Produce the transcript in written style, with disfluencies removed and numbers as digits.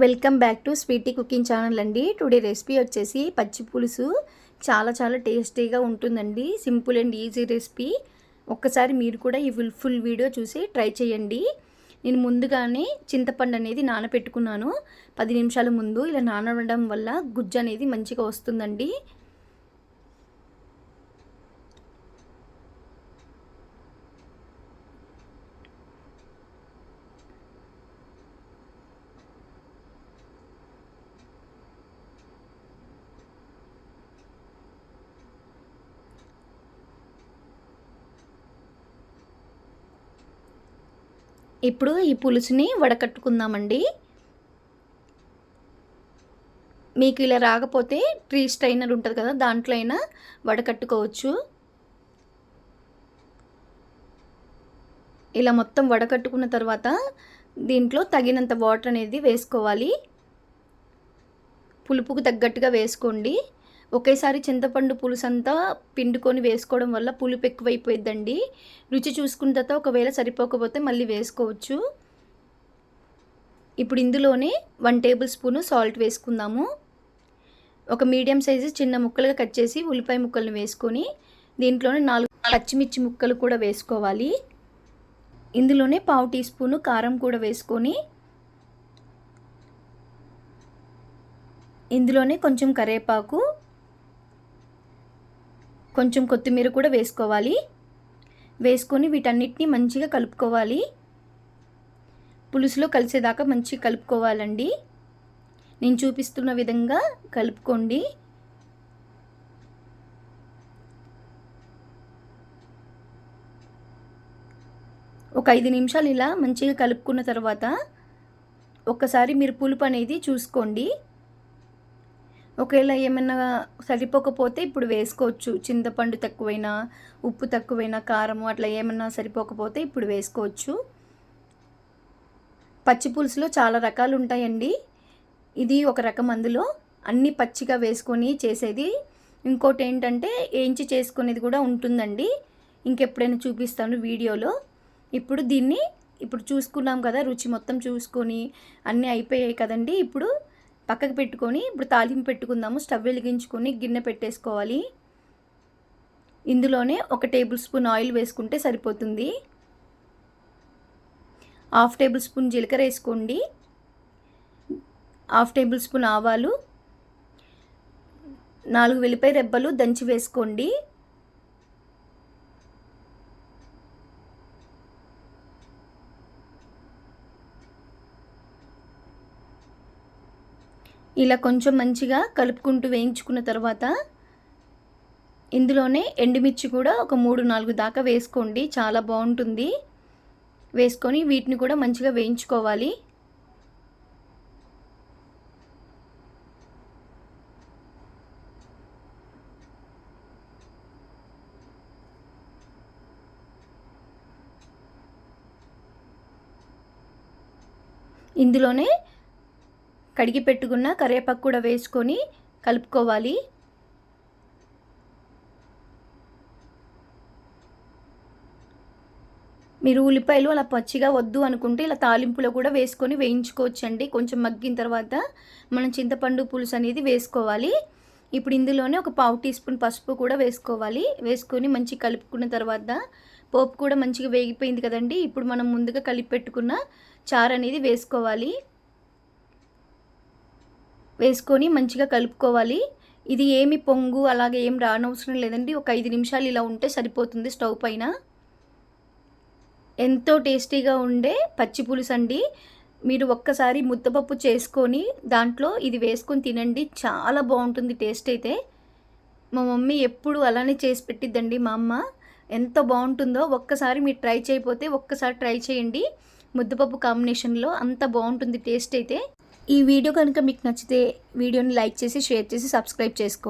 Welcome back to sweety cooking channel అండి. Today recipe వచ్చేసి పచ్చి పులుసు. చాలా టేస్టీగా ఉంటుందండి. Simple and easy recipe. ఒక్కసారి మీరు కూడా ఈ ఫుల్ వీడియో చూసి ట్రై చేయండి. నేను ముందుగానే చింతపండు అనేది నానబెట్టుకున్నాను 10 నిమిషాల ముందు. ఇలా నానడం వల్ల గుజ్జు అనేది మంచిగా వస్తుందండి. ఇప్పుడు ఈ పులుసుని వడకట్టుకుందామండి. మీకు ఇలా రాకపోతే ట్రీ స్ట్రైనర్ ఉంటుంది కదా, దాంట్లో అయినా వడకట్టుకోవచ్చు. ఇలా మొత్తం వడకట్టుకున్న తర్వాత దీంట్లో తగినంత వాటర్ అనేది వేసుకోవాలి. పులుపుకు తగ్గట్టుగా వేసుకోండి. ఒకేసారి చింతపండు పులుసు అంతా పిండుకొని వేసుకోవడం వల్ల పులుపు ఎక్కువైపోయిద్దండి. రుచి చూసుకున్న తర్వాత ఒకవేళ సరిపోకపోతే మళ్ళీ వేసుకోవచ్చు. ఇప్పుడు ఇందులోనే 1 టేబుల్ స్పూను సాల్ట్ వేసుకుందాము. ఒక మీడియం సైజు చిన్న ముక్కలుగా కట్ చేసి ఉల్లిపాయ ముక్కలను వేసుకొని దీంట్లోనే 4 పచ్చిమిర్చి ముక్కలు కూడా వేసుకోవాలి. ఇందులోనే 1/2 టీ స్పూను కారం కూడా వేసుకొని ఇందులోనే కొంచెం కరివేపాకు, కొంచెం కొత్తిమీర కూడా వేసుకోవాలి. వేసుకొని వీటన్నిటిని మంచిగా కలుపుకోవాలి. పులుసులో కలిసేదాకా మంచిగా కలుపుకోవాలండి. నేను చూపిస్తున్న విధంగా కలుపుకోండి. ఒక 5 నిమిషాలు ఇలా మంచిగా కలుపుకున్న తర్వాత ఒక్కసారి మీరు పులుపు అనేది చూసుకోండి. ఒకవేళ ఏమైనా సరిపోకపోతే ఇప్పుడు వేసుకోవచ్చు. చింతపండు తక్కువైనా, ఉప్పు తక్కువైనా, కారము అట్లా ఏమన్నా సరిపోకపోతే ఇప్పుడు వేసుకోవచ్చు. పచ్చి పులుసులో చాలా రకాలు ఉంటాయండి. ఇది ఒక రకం. అందులో అన్నీ పచ్చిగా వేసుకొని చేసేది. ఇంకోటి ఏంటంటే ఏంచి చేసుకునేది కూడా ఉంటుందండి. ఇంకెప్పుడైనా చూపిస్తాను వీడియోలో. ఇప్పుడు చూసుకున్నాం కదా, రుచి మొత్తం చూసుకొని అన్నీ అయిపోయాయి కదండి. ఇప్పుడు పక్కకు పెట్టుకొని ఇప్పుడు తాలింపు పెట్టుకుందాము. స్టవ్ వెలిగించుకొని గిన్నె పెట్టేసుకోవాలి. ఇందులోనే 1 టేబుల్ స్పూన్ ఆయిల్ వేసుకుంటే సరిపోతుంది. 1/2 టేబుల్ స్పూన్ జీలకర్ర వేసుకోండి. 1/2 టేబుల్ స్పూన్ ఆవాలు, 4 వెల్లిపాయ రెబ్బలు దంచి వేసుకోండి. ఇలా కొంచెం మంచిగా కలుపుకుంటూ వేయించుకున్న తర్వాత ఇందులోనే ఎండుమిర్చి కూడా ఒక 3-4 దాకా వేసుకోండి. చాలా బాగుంటుంది. వేసుకొని వీటిని కూడా మంచిగా వేయించుకోవాలి. ఇందులోనే కడిగి పెట్టుకున్న కరివేపాకు కూడా వేసుకొని కలుపుకోవాలి. మీరు ఉల్లిపాయలు అలా పచ్చిగా వద్దు అనుకుంటే ఇలా తాలింపులో కూడా వేసుకొని వేయించుకోవచ్చండి. కొంచెం మగ్గిన తర్వాత మనం చింతపండు పులుసు అనేది వేసుకోవాలి. ఇప్పుడు ఇందులోనే ఒక 1/2 టీ స్పూన్ పసుపు కూడా వేసుకోవాలి. వేసుకొని మంచిగా కలుపుకున్న తర్వాత పోపు కూడా మంచిగా వేగిపోయింది కదండి. ఇప్పుడు మనం ముందుగా కలిపి పెట్టుకున్న చారు అనేది వేసుకోవాలి. వేసుకొని మంచిగా కలుపుకోవాలి. ఇది ఏమి పొంగు అలాగే ఏం రానవసరం లేదండి. ఒక 5 నిమిషాలు ఇలా ఉంటే సరిపోతుంది స్టవ్ పైన. ఎంతో టేస్టీగా ఉండే పచ్చి పులుసు అండి. మీరు ఒక్కసారి ముద్దపప్పు చేసుకొని దాంట్లో ఇది వేసుకొని తినండి. చాలా బాగుంటుంది టేస్ట్ అయితే. మా మమ్మీ ఎప్పుడు అలానే చేసి పెట్టిద్దండి. మా అమ్మ ఎంత బాగుంటుందో ఒక్కసారి మీరు ట్రై చేయకపోతే ఒక్కసారి ట్రై చేయండి. ముద్దపప్పు కాంబినేషన్లో అంత బాగుంటుంది టేస్ట్ అయితే. ఈ వీడియో కనుక మీకు నచ్చితే వీడియోని లైక్ చేసి, షేర్ చేసి, సబ్స్క్రైబ్ చేసుకోండి.